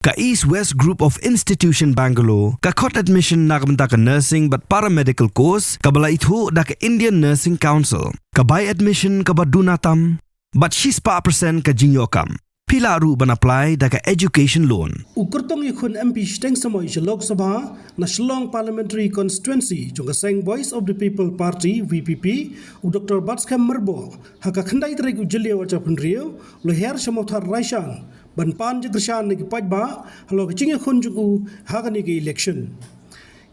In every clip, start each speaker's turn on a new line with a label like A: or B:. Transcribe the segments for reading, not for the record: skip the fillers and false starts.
A: ka East West Group of Institution Bangalore, ka khot admission nak benta ka nursing but paramedical course, ka bala itu da ka Indian Nursing Council, ka buy admission ka badunatam, but 6% ka jingyokam. Pila ru ban apply da ka education loan.
B: Ukurtong ikun MP Steng Samoy sa Lok Sabha na Shillong Parliamentary Constituency jong kaseng Voice of the People Party VPP u Dr. Batskham Merbo haka khandai trek u jelia wacha punrio lo her shamothar Raishan ban pan je grshan ni pajba halo kicing ikun jugu haka ni ke election.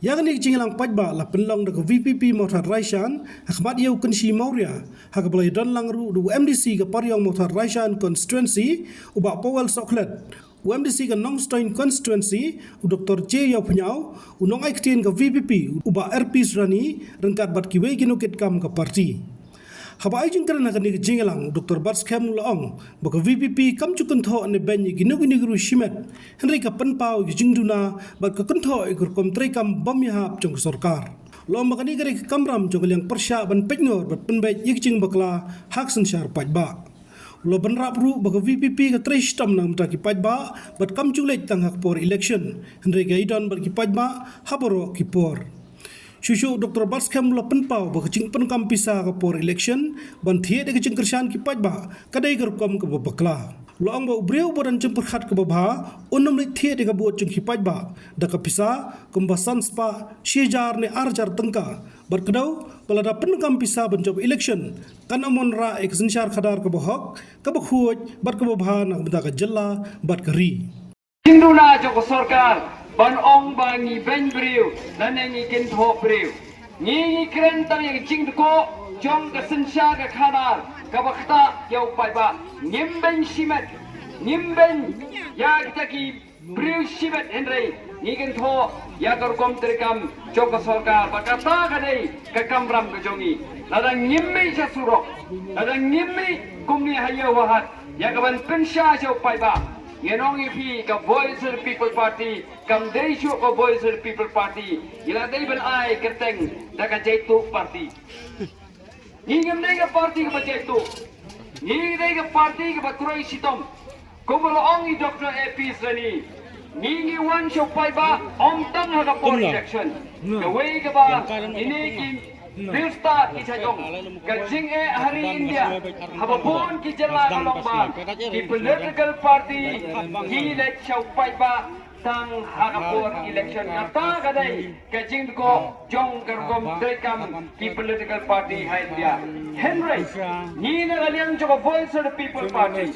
B: Yang ni kicing lang pajba la penlong da VPP mothar Raishan hakmat yau kunshi Maurya haka balai don lang ru du MDC ka paryong mothar Raishan constituency u ba Powell Soklet UMDC ka Nongstoin constituency u Dr. J Yau Pnyau u nong aiktin ka VPP u ba RP Rani rengkat bat kiwe ginukit kam ka parti. Haba ajing kerana kani jingelang Dr. Batskham Laong baka VPP kam cukun tho ne benyi ginugini guru shimet Henry ka penpau jingduna bat ka kuntho ikur komtre kam bamyahap jong sarkar. Lom makani kari kamram jong liang persya ban penyor bat penbait yikjing bakla haksen syar pajba. Lo benrap ru baka VPP ka tristam nang mta ki pajba bat kam culet tang hak por election Henry ka idon bat ki pajba haboro ki por. Shushu Dr. Batskham la penpau baka cing penkam pisa ka por election ban thie de cing kersan ki pajba kadai gar kom ka bakla. Lo ang ba ubreu bodan cing perkhat ka babha onnom le thie de ka buat cing ki pajba da ka pisa kumbasan spa shijar ne arjar tengka bar kedau balada penkam pisa ban job election kan amon ra ek sinshar khadar ka bahok ka bakhuj bar ka babha nak benda ka jella bat ka ri.
C: Hinduna joko sarkar ban ong ba ngi ben briu nan ngi kin tho briu ngi kren tang yang ching ko jong ka sinsha ka khadar ka bakta yau pai ba nim ben shimet nim ben ya kita ki briu shimet henry ngi kin tho ya kar kom terkam joko sarkar bakata ka dei ka kamram ka jongi ladang nimmi sa surok ladang nimmi kumni hayo wahat ya ka ban pensha jau pai ba Yenong ipi ka Voice of the People Party, kam deishu ka Voice of the People Party, ila dei ban ai kerteng da ka jaitu party. Ngam dei ka party ka jaitu. Ni dei ka party ka batroi sitom. Kumalo ong i Dr. AP Sani. Ni wan show pai ba om tang ha ka por election. Ka wei ka ba ini ki Birsta Isajong, Kajing Hari India, Hababon ki Jala Kalomba, ki political party, ki let Chaupai ba tang Hakapur election kata kadai Kajing ko Jong Kargom Trekam ki political party India. Henry, ni na kaliang joko Voice of the People Party.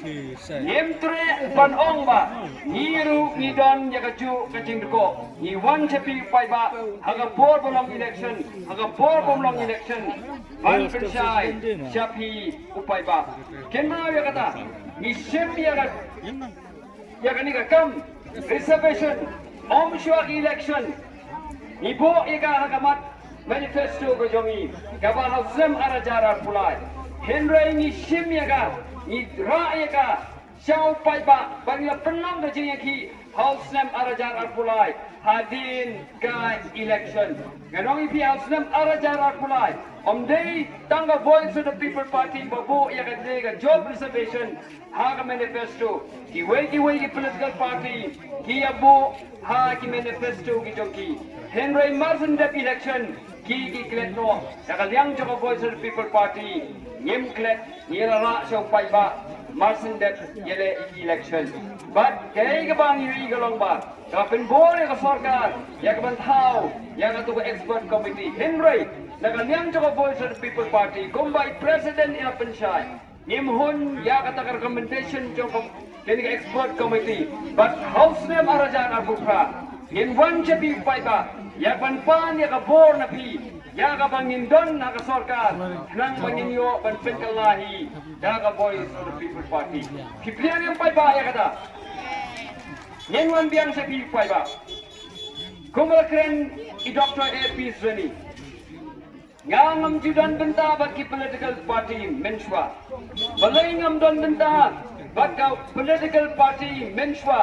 C: Yemtre ban ong ba, ni ru ni don yakaju Kajing ko, ni wan chapi pai ba, Hakapur bolong election, Hakapur bolong election, ban pensai chapi upai ba. Kenma ya kata, ni sem ya kani ka kam reservation om shwak election ibo ega hagamat manifesto ko jongi kaba hasem arajara pulai henry ni shimyaga ni raega shau pai ba bangla penang ga jingki hausem arajara pulai hadin ka election ganong ipi hausem arajara pulai om dei tanga Voice of the People Party babo ega dega job reservation haga manifesto ki wei political party ki abo ha ki manifesto ki jonki Henry Martin dep election ki klet no yakaliang joko Voice of the People Party nyem klet nyela ra shau pai ba Martin dep yele election but kay ka bang yui galong ba ka penbole ka sarkar ya ka bantao ya ka tu expert committee Henry nakaliang joko Voice of the People Party kumbai president ila pensyai Nimhun ya kata recommendation joko kini expert committee but house name arajan arbukra in one chapi paiba ya pan ya ka bor na pi ya ka bangin don na ka sarkar nang bangin yo ban penkalahi ya ka Voice of the People Party kiprian yang paiba ya kata nyenwan biang chapi paiba kumalakren I Dr. AP Sani ngam judan benta bagi political party menshwa balai ngam don benta bagi political party menshwa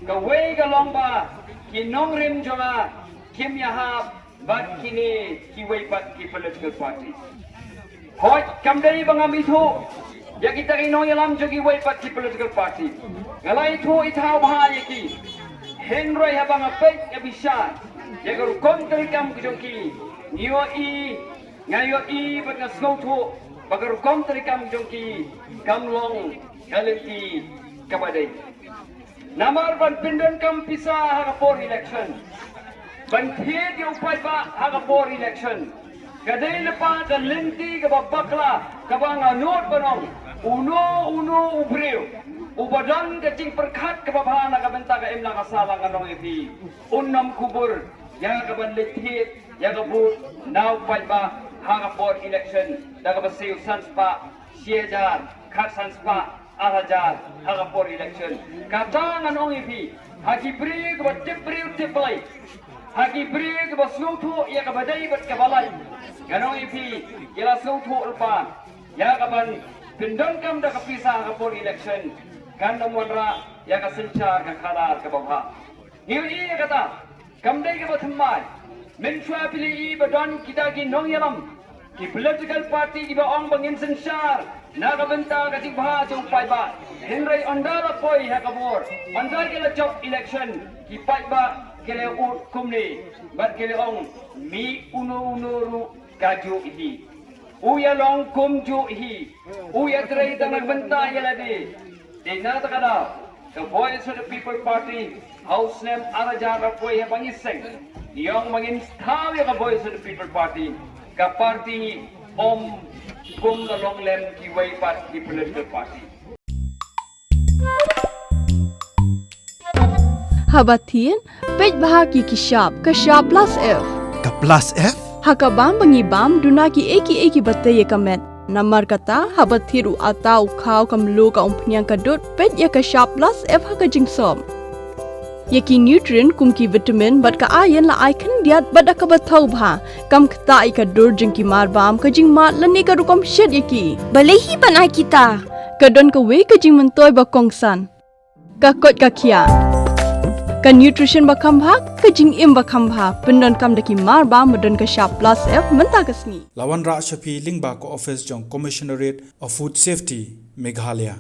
C: ka wei ka longba ki nongrim jonga kim yaha bat kini ki wei bat ki political party hoi kam dei bangam itu ya kita ino yalam jogi wei bat ki political party ngalai itu itau bahaya ki Henry habang apek abisyan. Jaga kontri kam kujongki. Ngayo i baga snowto. Baga kontri kam kujongki. Kamlong kalenti kabadai. Namar ban pindan kam pisa haga for election. Ban thiet yung upay ba haga for election. Kadai lepa dan lenti kababakla kabang anot banong. Uno ubriu. Ubadan kecing perkat kebabana kabenta ka imna kasala nganong ipi. Unam kubur yang kaban lethit yang kabut now fight ba haga for election daga basiu sanspa siejar khat sanspa arajar haga for election. Kata nganong ipi haki bri kabat tipriu haki bri kabat snowto ya kabadai bat kabalai. Nganong ipi ila snowto ulpan ya kaban pindon kam da kapisa haga for election. Kan namunra ya kasencar ka khadar ka babha ngiwi kata kamdai ka bathmai menchwa pili badon kita ki nongyalam ki political party ki ba ong bangin sensar na ka benta ka tibha chung pai ba henry ondala poi ha kabor andai ke la chok election ki pai ba kele ut kumni bat kele ong mi uno ru kaju hi uya long kum ju hi uya trei tanang benta yaladi. Di natakada, the Voice of the People Party, House name Arajar Apoy Bangiseng, yung mangin tawi ka Voice of the People Party, ka party kum the long lem ki way pat ki political party.
D: Habatin, pej bahagi kishap, kashap plus F.
E: Ka plus F?
D: Hakabam bangibam dunaki eki batay kamet. Namar kata habat thiru atau kau kamlu ka umpnyang kadut pet ya ka sharp plus F ha ka jingsom. Yaki nutrient kum ki vitamin bat ka iron la ai kan diat bat ka bathau bha kam kta I ka dur jingki mar bam ka jing mat lani ka rukom shed yaki. Balehi banai kita. Kadon ka we ka jing mentoy ba kongsan. Ka kot ka kia. Ka nutrition ba khambha ka jing im ba khambha pendon kam daki mar ba modon ka sharp plus F menta ka sni
E: Lawan Ra Shafi Lingba ko office jong Commissionerate of Food Safety Meghalaya.